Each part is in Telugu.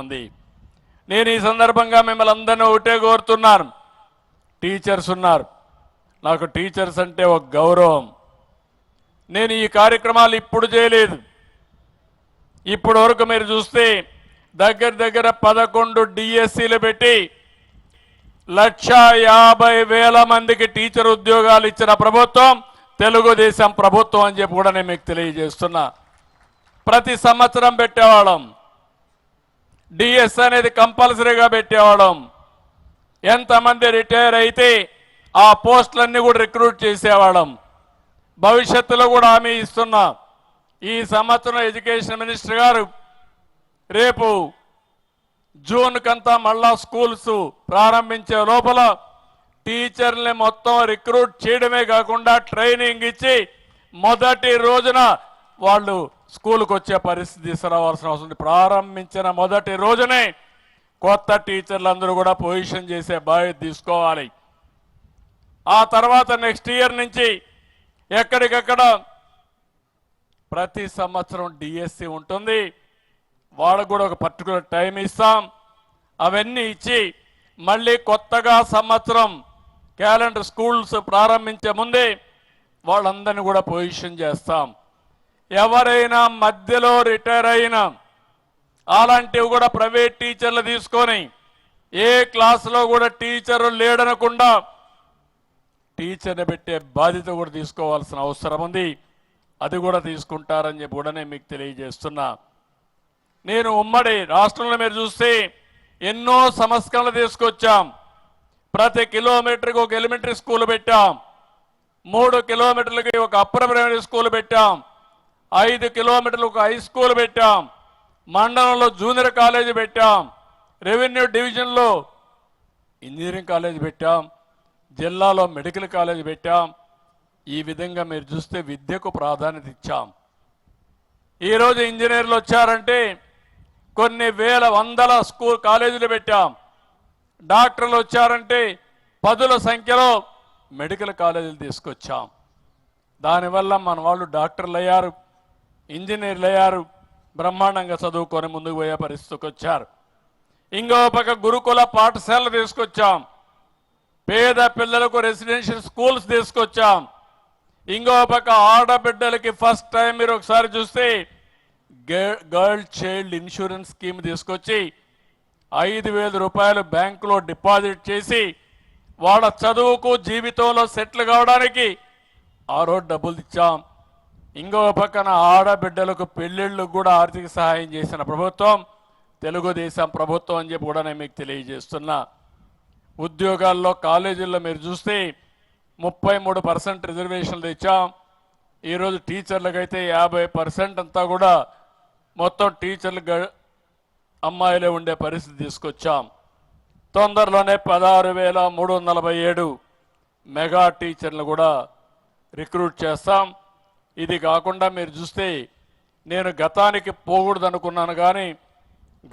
ఉంది. నేను ఈ సందర్భంగా మిమ్మల్ని అందరినీ ఒకటే కోరుతున్నాను. టీచర్స్ ఉన్నారు, నాకు టీచర్స్ అంటే ఒక గౌరవం. నేను ఈ కార్యక్రమాలు ఇప్పుడు చేయలేదు. ఇప్పటి వరకు మీరు చూస్తే దగ్గర దగ్గర 11 డిఎస్సీలు పెట్టి 1,50,000 మందికి టీచర్ ఉద్యోగాలు ఇచ్చిన ప్రభుత్వం తెలుగుదేశం ప్రభుత్వం అని చెప్పి కూడా నేను మీకు తెలియజేస్తున్నా. ప్రతి సంవత్సరం పెట్టేవాళ్ళం. డిఎస్ అనేది కంపల్సరీగా పెట్టేవాళ్ళం. ఎంతమంది రిటైర్ అయితే ఆ పోస్టులన్నీ కూడా రిక్రూట్ చేసేవాళ్ళం. భవిష్యత్తులో కూడా హామీ ఇస్తున్నా. ఈ సంవత్సరం ఎడ్యుకేషన్ మినిస్టర్ గారు రేపు జూన్ కంతా మళ్ళా స్కూల్స్ ప్రారంభించే లోపల టీచర్ని మొత్తం రిక్రూట్ చేయడమే కాకుండా ట్రైనింగ్ ఇచ్చి మొదటి రోజున వాళ్ళు స్కూల్కి వచ్చే పరిస్థితి తీసుకురావాల్సిన అవసరం ఉంది. ప్రారంభించిన మొదటి రోజునే కొత్త టీచర్లందరూ కూడా పొజిషన్ చేసే బాధ్యత తీసుకోవాలి. ఆ తర్వాత నెక్స్ట్ ఇయర్ నుంచి ఎక్కడికక్కడ ప్రతి సంవత్సరం డిఎస్సి ఉంటుంది. వాళ్ళకు కూడా ఒక పర్టికులర్ టైం ఇస్తాం. అవన్నీ ఇచ్చి మళ్ళీ కొత్తగా సంవత్సరం క్యాలెండర్ స్కూల్స్ ప్రారంభించే ముందే వాళ్ళందరినీ కూడా పొజిషన్ చేస్తాం. ఎవరైనా మధ్యలో రిటైర్ అయినా అలాంటివి కూడా ప్రైవేట్ టీచర్లు తీసుకొని ఏ క్లాసులో కూడా టీచరు లేడనకుండా టీచర్ని పెట్టే బాధ్యత కూడా తీసుకోవాల్సిన అవసరం ఉంది. అది కూడా తీసుకుంటారని చెప్పి కూడా నేను మీకు తెలియజేస్తున్నా. నేను ఉమ్మడి రాష్ట్రంలో మీరు చూస్తే ఎన్నో సంస్కరణలు తీసుకొచ్చాం. ప్రతి కిలోమీటర్కి ఒక ఎలిమెంటరీ స్కూల్ పెట్టాం. 3 కిలోమీటర్లకి ఒక అప్పర్ ప్రైమరీ స్కూల్ పెట్టాం. 5 కిలోమీటర్లకు ఒక హై స్కూల్ పెట్టాం. మండలంలో జూనియర్ కాలేజీ పెట్టాం. రెవెన్యూ డివిజన్లో ఇంజనీరింగ్ కాలేజీ పెట్టాం. జిల్లాలో మెడికల్ కాలేజీ పెట్టాం. ఈ విధంగా మీరు చూస్తే విద్యకు ప్రాధాన్యత ఇచ్చాం. ఈరోజు ఇంజనీర్లు వచ్చారంటే కొన్ని వేల వందల స్కూల్ కాలేజీలు పెట్టాం. డాక్టర్లు వచ్చారంటే 10ల సంఖ్యలో మెడికల్ కాలేజీలు తీసుకొచ్చాం. దానివల్ల మన వాళ్ళు డాక్టర్లు అయ్యారు, ఇంజనీర్లు అయ్యారు, బ్రహ్మాండంగా చదువుకొని ముందుకు పోయే పరిస్థితికి వచ్చారు. ఇంకో పక్క గురుకుల పాఠశాలలు తీసుకొచ్చాం. పేద పిల్లలకు రెసిడెన్షియల్ స్కూల్స్ తీసుకొచ్చాం. ఇంకో పక్క ఆడబిడ్డలకి ఫస్ట్ టైం మీరు ఒకసారి చూస్తే గర్ల్ చైల్డ్ ఇన్సూరెన్స్ స్కీమ్ తీసుకొచ్చి 5,000 రూపాయలు బ్యాంకులో డిపాజిట్ చేసి వాళ్ళ చదువుకు జీవితంలో సెటిల్ కావడానికి ఆ రోజు డబ్బులు ఇచ్చాం. ఇంకో పక్కన ఆడబిడ్డలకు పెళ్లిళ్ళకు కూడా ఆర్థిక సహాయం చేసిన ప్రభుత్వం తెలుగుదేశం ప్రభుత్వం అని చెప్పి కూడా నేను మీకు తెలియజేస్తున్నా. ఉద్యోగాల్లో కాలేజీల్లో మీరు చూస్తే 33% రిజర్వేషన్లు ఇచ్చాం. ఈరోజు టీచర్లకైతే 50% అంతా కూడా మొత్తం టీచర్లు అమ్మాయిలే ఉండే పరిస్థితి తీసుకొచ్చాం. తొందరలోనే 16,347 మెగా టీచర్లు కూడా రిక్రూట్ చేస్తాం. ఇది కాకుండా మీరు చూస్తే నేను గతానికి పోకూడదు అనుకున్నాను, కానీ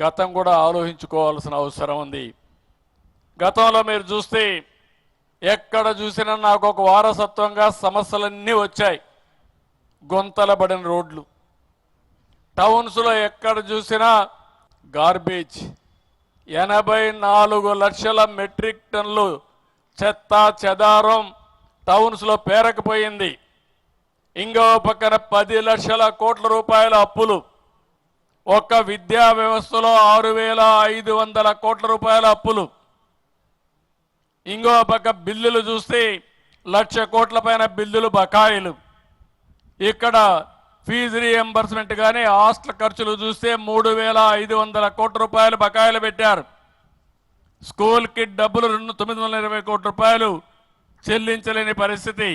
గతం కూడా ఆలోచించుకోవాల్సిన అవసరం ఉంది. గతంలో మీరు చూస్తే ఎక్కడ చూసినా నాకు ఒక వారసత్వంగా సమస్యలన్నీ వచ్చాయి. గుంతలబడిన రోడ్లు, టౌన్స్లో ఎక్కడ చూసినా గార్బేజ్, 84 లక్షల మెట్రిక్ టన్నులు చెత్త చెదారం టౌన్స్లో పేరకపోయింది. ఇంకో పక్కన 10 లక్షల కోట్ల రూపాయల అప్పులు, ఒక్క విద్యా వ్యవస్థలో 6,500 కోట్ల రూపాయల అప్పులు. ఇంకో పక్క బిల్లులు చూస్తే 1,00,000 కోట్ల పైన బిల్లులు బకాయిలు. ఇక్కడ ఫీజు రీఎంబర్స్మెంట్ కానీ హాస్టల్ ఖర్చులు చూస్తే 3,500 కోట్ల రూపాయలు బకాయిలు పెట్టారు. స్కూల్కి డబ్బులు 920 కోట్ల రూపాయలు చెల్లించలేని పరిస్థితి.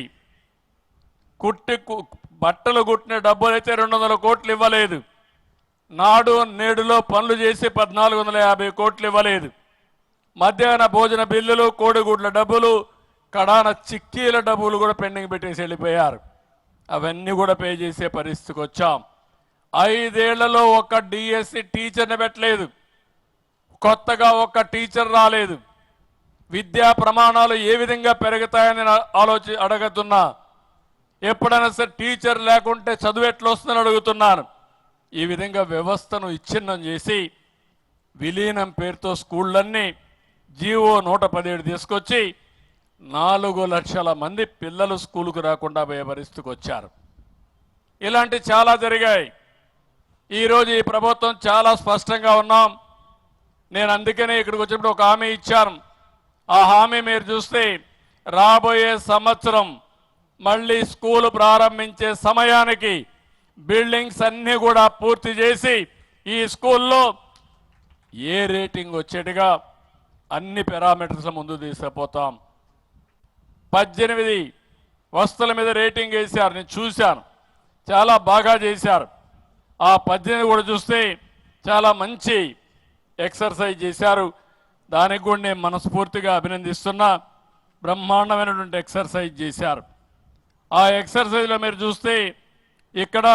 బట్టలు కుట్టిన డబ్బులు అయితే 200 కోట్లు ఇవ్వలేదు. నాడు నేడులో పనులు చేసి 1,450 కోట్లు ఇవ్వలేదు. మధ్యాహ్న భోజన బిల్లులు, కోడిగుడ్ల డబ్బులు, కడాన చిక్కీల డబ్బులు కూడా పెండింగ్ పెట్టేసి వెళ్ళిపోయారు. అవన్నీ కూడా పే చేసే పరిస్థితికి వచ్చాం. 5 ఏళ్లలో ఒక్క డిఎస్సి టీచర్ని పెట్టలేదు. కొత్తగా ఒక్క టీచర్ రాలేదు. విద్యా ప్రమాణాలు ఏ విధంగా పెరుగుతాయని అడుగుతున్నా. ఎప్పుడైనా సరే టీచర్ లేకుంటే చదువు ఎట్లా వస్తుందని అడుగుతున్నాను. ఈ విధంగా వ్యవస్థను ఇచ్ఛిన్నం చేసి విలీనం పేరుతో స్కూళ్ళన్నీ జీవో 117 తీసుకొచ్చి 4 లక్షల మంది పిల్లలు స్కూలుకు రాకుండా పోయే పరిస్థితికి వచ్చారు. ఇలాంటి చాలా జరిగాయి. ఈరోజు ఈ ప్రభుత్వం చాలా స్పష్టంగా ఉన్నాం. నేను అందుకనే ఇక్కడికి వచ్చినప్పుడు ఒక హామీ ఇచ్చాను. ఆ హామీ మీరు చూస్తే రాబోయే సంవత్సరం మళ్ళీ స్కూలు ప్రారంభించే సమయానికి బిల్డింగ్స్ అన్నీ కూడా పూర్తి చేసి ఈ స్కూల్లో ఏ రేటింగ్ వచ్చేట్టుగా అన్ని పారామీటర్స్ ముందు తీసుకుపోతాం. 18 వస్తువుల మీద రేటింగ్ వేశారు, నేను చూశాను, చాలా బాగా చేశారు. ఆ 18 కూడా చూస్తే చాలా మంచి ఎక్సర్సైజ్ చేశారు. దానికి కూడా నేను మనస్ఫూర్తిగా అభినందిస్తున్నా. బ్రహ్మాండమైనటువంటి ఎక్సర్సైజ్ చేశారు. ఆ ఎక్సర్సైజ్లో మీరు చూస్తే ఇక్కడ